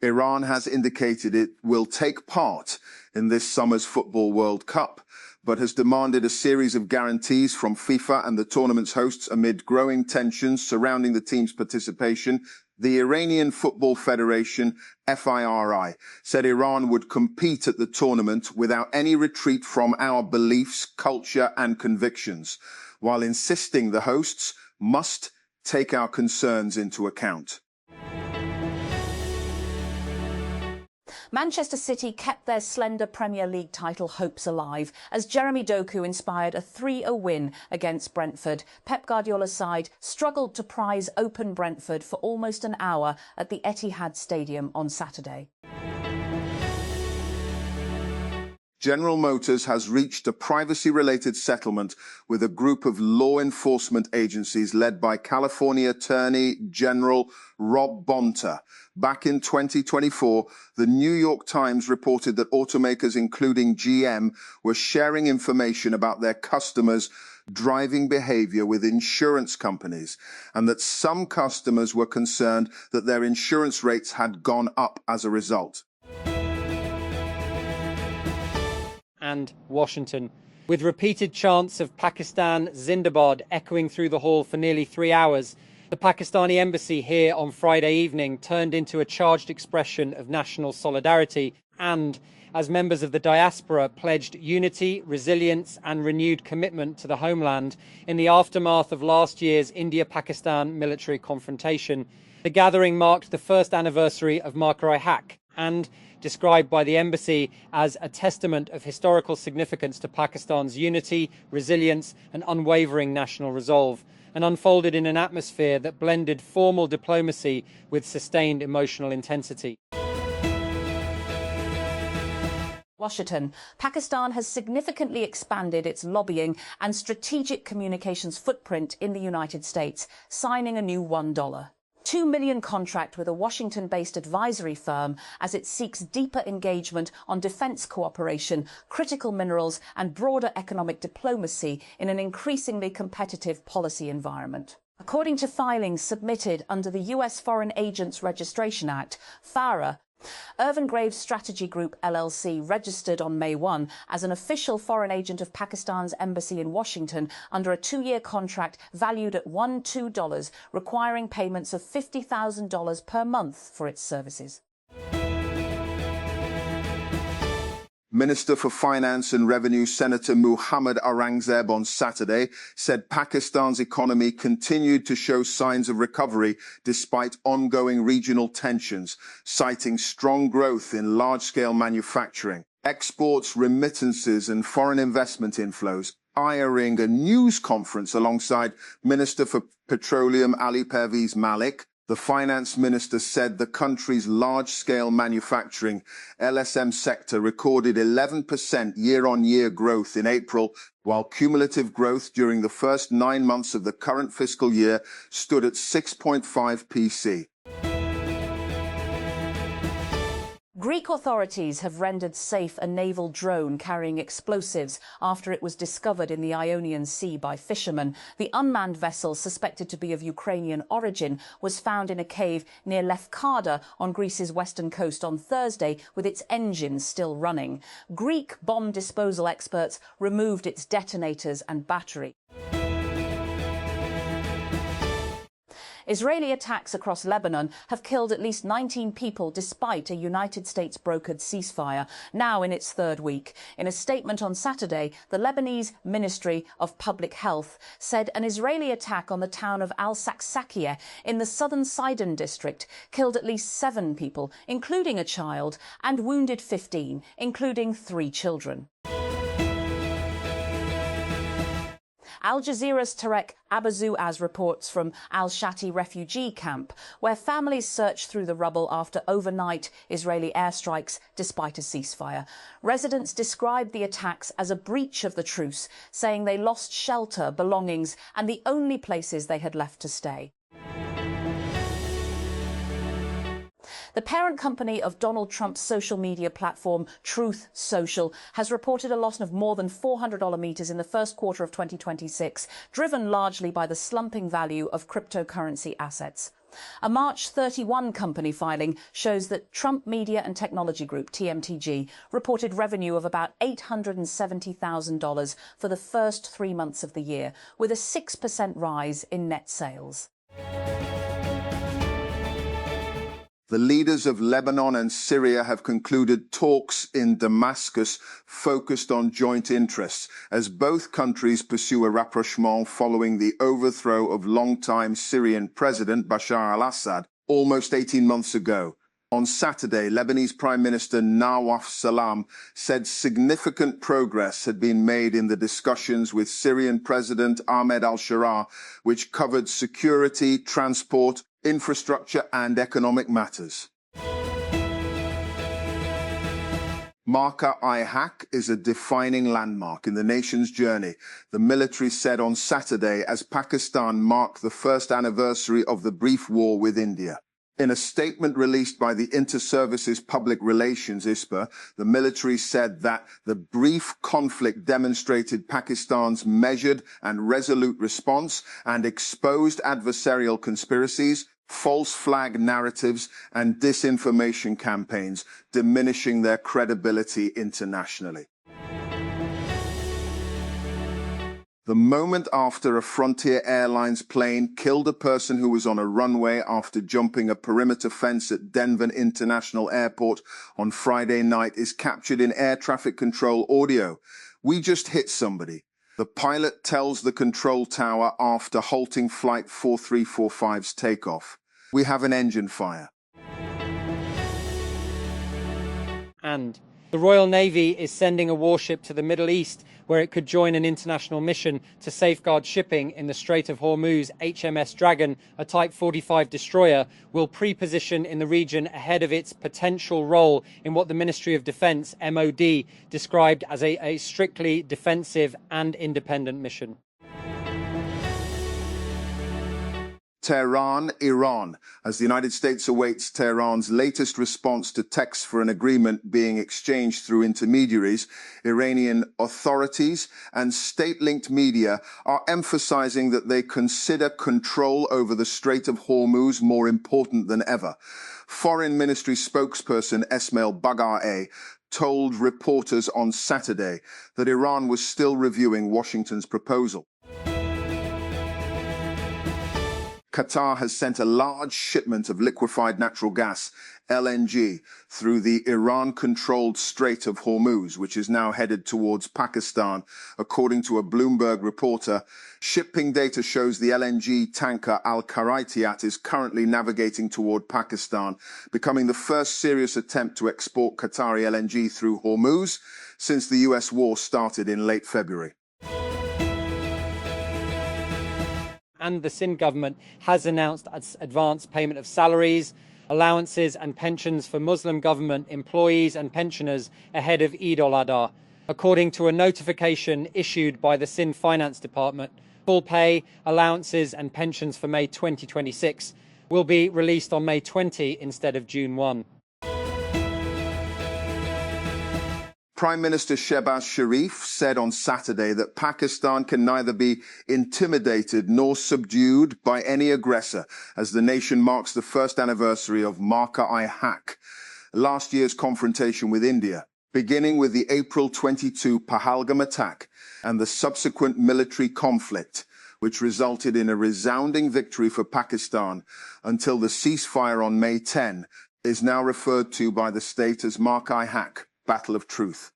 Iran has indicated it will take part in this summer's Football World Cup, but has demanded a series of guarantees from FIFA and the tournament's hosts amid growing tensions surrounding the team's participation. The Iranian Football Federation, FIRI, said Iran would compete at the tournament without any retreat from our beliefs, culture and convictions, while insisting the hosts must take our concerns into account. Manchester City kept their slender Premier League title hopes alive as Jeremy Doku inspired a 3-0 win against Brentford. Pep Guardiola's side struggled to prize open Brentford for almost an hour at the Etihad Stadium on Saturday. General Motors has reached a privacy-related settlement with a group of law enforcement agencies led by California Attorney General Rob Bonta. Back in 2024, the New York Times reported that automakers including GM were sharing information about their customers' driving behavior with insurance companies, and that some customers were concerned that their insurance rates had gone up as a result. And Washington, with repeated chants of Pakistan Zindabad echoing through the hall for nearly 3 hours, the Pakistani embassy here on Friday evening turned into a charged expression of national solidarity and, as members of the diaspora pledged unity, resilience and renewed commitment to the homeland in the aftermath of last year's India-Pakistan military confrontation. The gathering marked the first anniversary of Mark-i-Haq and, described by the embassy as a testament of historical significance to Pakistan's unity, resilience and unwavering national resolve, and unfolded in an atmosphere that blended formal diplomacy with sustained emotional intensity. Washington. Pakistan has significantly expanded its lobbying and strategic communications footprint in the United States, signing a new $1 $2 million contract with a Washington-based advisory firm as it seeks deeper engagement on defense cooperation, critical minerals and broader economic diplomacy in an increasingly competitive policy environment. According to filings submitted under the U.S. Foreign Agents Registration Act, FARA, Irvin Graves Strategy Group LLC registered on May 1 as an official foreign agent of Pakistan's embassy in Washington under a 2-year contract valued at $12, requiring payments of $50,000 per month for its services. Minister for Finance and Revenue Senator Muhammad Aurangzeb on Saturday said Pakistan's economy continued to show signs of recovery despite ongoing regional tensions, citing strong growth in large-scale manufacturing, exports, remittances and foreign investment inflows. Airing a news conference alongside Minister for Petroleum Ali Pervez Malik, the finance minister said the country's large-scale manufacturing LSM sector recorded 11% year-on-year growth in April, while cumulative growth during the first 9 months of the current fiscal year stood at 6.5%. Greek authorities have rendered safe a naval drone carrying explosives after it was discovered in the Ionian Sea by fishermen. The unmanned vessel, suspected to be of Ukrainian origin, was found in a cave near Lefkada on Greece's western coast on Thursday with its engines still running. Greek bomb disposal experts removed its detonators and battery. Israeli attacks across Lebanon have killed at least 19 people despite a United States-brokered ceasefire, now in its 3rd week. In a statement on Saturday, the Lebanese Ministry of Public Health said an Israeli attack on the town of Al-Saksakiyeh in the southern Sidon district killed at least 7 people, including a child, and wounded 15, including 3 children. Al Jazeera's Tarek Abazuaz reports from Al-Shati refugee camp, where families search through the rubble after overnight Israeli airstrikes despite a ceasefire. Residents described the attacks as a breach of the truce, saying they lost shelter, belongings and the only places they had left to stay. The parent company of Donald Trump's social media platform, Truth Social, has reported a loss of more than $400 meters in the first quarter of 2026, driven largely by the slumping value of cryptocurrency assets. A March 31 company filing shows that Trump Media and Technology Group, TMTG, reported revenue of about $870,000 for the first 3 months of the year, with a 6% rise in net sales. The leaders of Lebanon and Syria have concluded talks in Damascus focused on joint interests as both countries pursue a rapprochement following the overthrow of longtime Syrian President Bashar al-Assad almost 18 months ago. On Saturday, Lebanese Prime Minister Nawaf Salam said significant progress had been made in the discussions with Syrian President Ahmed al-Sharaa, which covered security, transport, infrastructure and economic matters. Marka I Haq is a defining landmark in the nation's journey, the military said on Saturday as Pakistan marked the first anniversary of the brief war with India. In a statement released by the Inter-Services Public Relations ISPA, the military said that the brief conflict demonstrated Pakistan's measured and resolute response and exposed adversarial conspiracies, false flag narratives and disinformation campaigns, diminishing their credibility internationally. The moment after a Frontier Airlines plane killed a person who was on a runway after jumping a perimeter fence at Denver International Airport on Friday night is captured in air traffic control audio. "We just hit somebody," the pilot tells the control tower after halting Flight 4345's takeoff. "We have an engine fire." And the Royal Navy is sending a warship to the Middle East where it could join an international mission to safeguard shipping in the Strait of Hormuz. HMS Dragon, a Type 45 destroyer, will pre-position in the region ahead of its potential role in what the Ministry of Defence, MOD, described as a strictly defensive and independent mission. Tehran, Iran, as the United States awaits Tehran's latest response to texts for an agreement being exchanged through intermediaries, Iranian authorities and state-linked media are emphasizing that they consider control over the Strait of Hormuz more important than ever. Foreign Ministry spokesperson Esmail Baghaei told reporters on Saturday that Iran was still reviewing Washington's proposal. Qatar has sent a large shipment of liquefied natural gas, LNG, through the Iran-controlled Strait of Hormuz, which is now headed towards Pakistan. According to a Bloomberg reporter, shipping data shows the LNG tanker Al-Karaitiyat is currently navigating toward Pakistan, becoming the first serious attempt to export Qatari LNG through Hormuz since the US war started in late February. And the Sindh government has announced advance payment of salaries, allowances and pensions for Muslim government employees and pensioners ahead of Eid al-Adha. According to a notification issued by the Sindh Finance Department, full pay, allowances and pensions for May 2026 will be released on May 20 instead of June 1. Prime Minister Shehbaz Sharif said on Saturday that Pakistan can neither be intimidated nor subdued by any aggressor as the nation marks the first anniversary of Marka I Haq, last year's confrontation with India, beginning with the April 22 Pahalgam attack and the subsequent military conflict, which resulted in a resounding victory for Pakistan until the ceasefire on May 10 is now referred to by the state as Marka I Haq, Battle of Truth.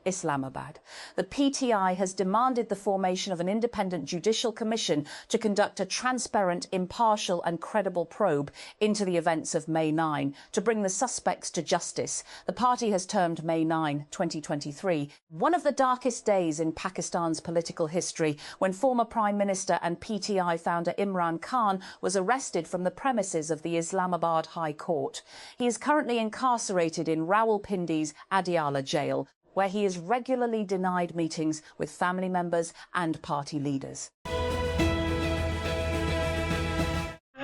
Islamabad. The PTI has demanded the formation of an independent judicial commission to conduct a transparent, impartial and credible probe into the events of May 9 to bring the suspects to justice. The party has termed May 9, 2023, one of the darkest days in Pakistan's political history when former Prime Minister and PTI founder Imran Khan was arrested from the premises of the Islamabad High Court. He is currently incarcerated in Rawalpindi's Adiala jail, where he is regularly denied meetings with family members and party leaders.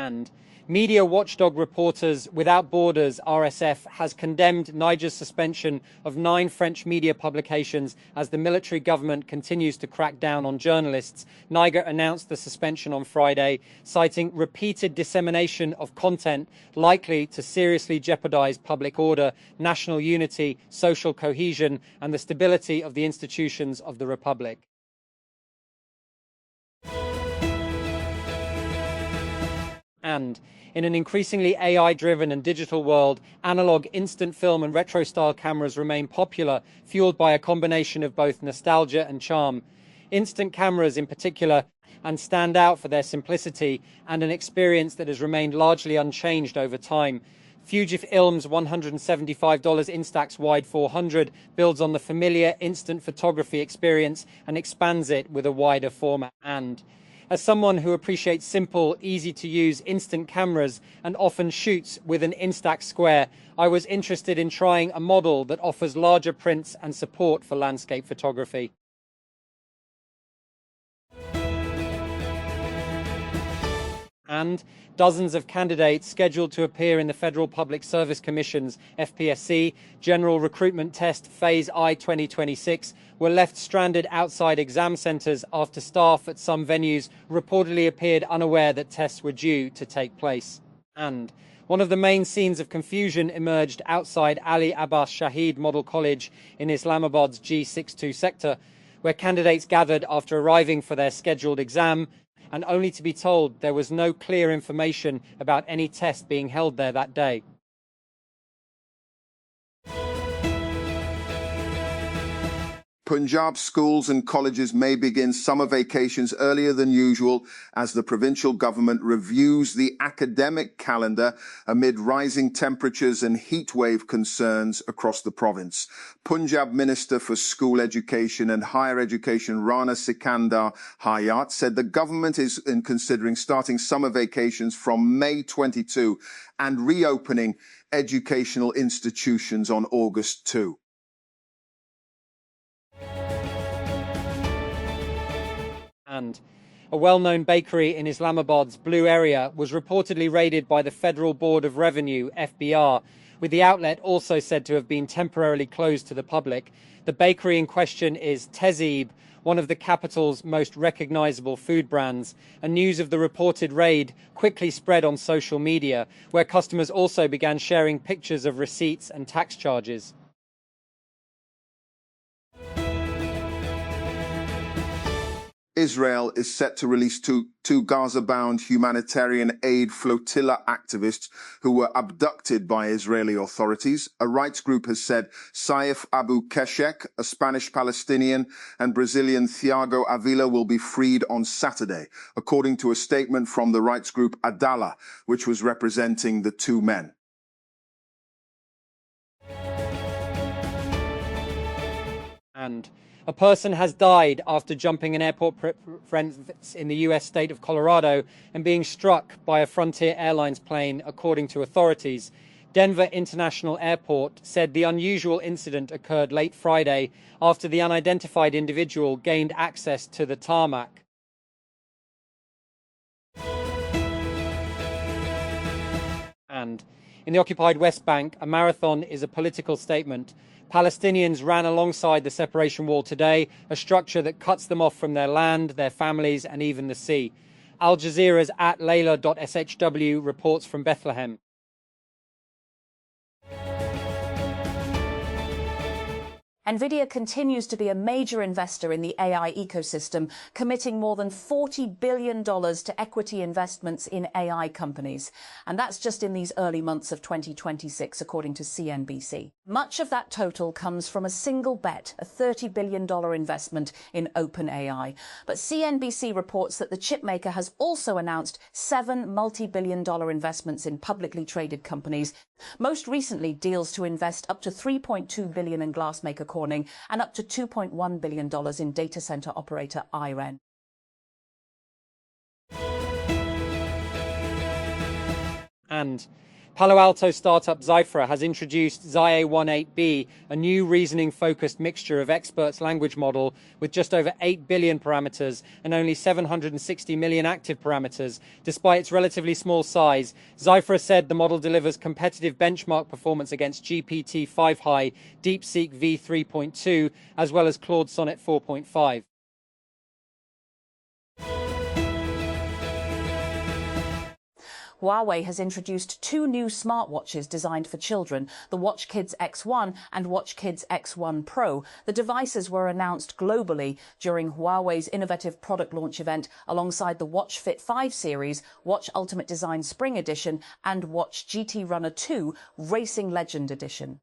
And media watchdog Reporters Without Borders, RSF, has condemned Niger's suspension of 9 French media publications as the military government continues to crack down on journalists. Niger announced the suspension on Friday, citing repeated dissemination of content likely to seriously jeopardize public order, national unity, social cohesion, and the stability of the institutions of the Republic. And in an increasingly AI-driven and digital world, analog instant film and retro-style cameras remain popular, fueled by a combination of both nostalgia and charm. Instant cameras in particular and stand out for their simplicity and an experience that has remained largely unchanged over time. Fujifilm's $175 Instax Wide 400 builds on the familiar instant photography experience and expands it with a wider format. And as someone who appreciates simple, easy-to-use instant cameras and often shoots with an Instax Square, I was interested in trying a model that offers larger prints and support for landscape photography. And dozens of candidates scheduled to appear in the Federal Public Service Commission's FPSC General Recruitment Test Phase I 2026 were left stranded outside exam centres after staff at some venues reportedly appeared unaware that tests were due to take place. And one of the main scenes of confusion emerged outside Ali Abbas Shahid Model College in Islamabad's G62 sector, where candidates gathered after arriving for their scheduled exam, and only to be told there was no clear information about any test being held there that day. Punjab schools and colleges may begin summer vacations earlier than usual as the provincial government reviews the academic calendar amid rising temperatures and heatwave concerns across the province. Punjab Minister for School Education and Higher Education Rana Sikandar Hayat said the government is considering starting summer vacations from May 22 and reopening educational institutions on August 2. And a well-known bakery in Islamabad's Blue Area was reportedly raided by the Federal Board of Revenue, FBR, with the outlet also said to have been temporarily closed to the public. The bakery in question is Tehzeeb, one of the capital's most recognizable food brands, and news of the reported raid quickly spread on social media, where customers also began sharing pictures of receipts and tax charges. Israel is set to release two Gaza-bound humanitarian aid flotilla activists who were abducted by Israeli authorities. A rights group has said Saif Abu Keshek, a Spanish Palestinian, and Brazilian Thiago Avila will be freed on Saturday, according to a statement from the rights group Adala, which was representing the two men. And a person has died after jumping an airport fence in the U.S. state of Colorado and being struck by a Frontier Airlines plane, according to authorities. Denver International Airport said the unusual incident occurred late Friday after the unidentified individual gained access to the tarmac. And in the occupied West Bank, a marathon is a political statement. Palestinians ran alongside the separation wall today, a structure that cuts them off from their land, their families, and even the sea. Al Jazeera's @Layla.shw reports from Bethlehem. Nvidia continues to be a major investor in the AI ecosystem, committing more than $40 billion to equity investments in AI companies. And that's just in these early months of 2026, according to CNBC. Much of that total comes from a single bet, a $30 billion investment in OpenAI. But CNBC reports that the chipmaker has also announced 7 multi-billion-dollar investments in publicly traded companies, most recently deals to invest up to $3.2 billion in glassmaker Corning and up to $2.1 billion in data center operator IREN. And Palo Alto startup Zyphra has introduced Xia18B, a new reasoning-focused mixture of experts' language model with just over 8 billion parameters and only 760 million active parameters. Despite its relatively small size, Zyphra said the model delivers competitive benchmark performance against GPT-5 High, DeepSeek v3.2, as well as Claude Sonnet 4.5. Huawei has introduced two new smartwatches designed for children, the Watch Kids X1 and Watch Kids X1 Pro. The devices were announced globally during Huawei's innovative product launch event alongside the Watch Fit 5 series, Watch Ultimate Design Spring Edition and Watch GT Runner 2 Racing Legend Edition.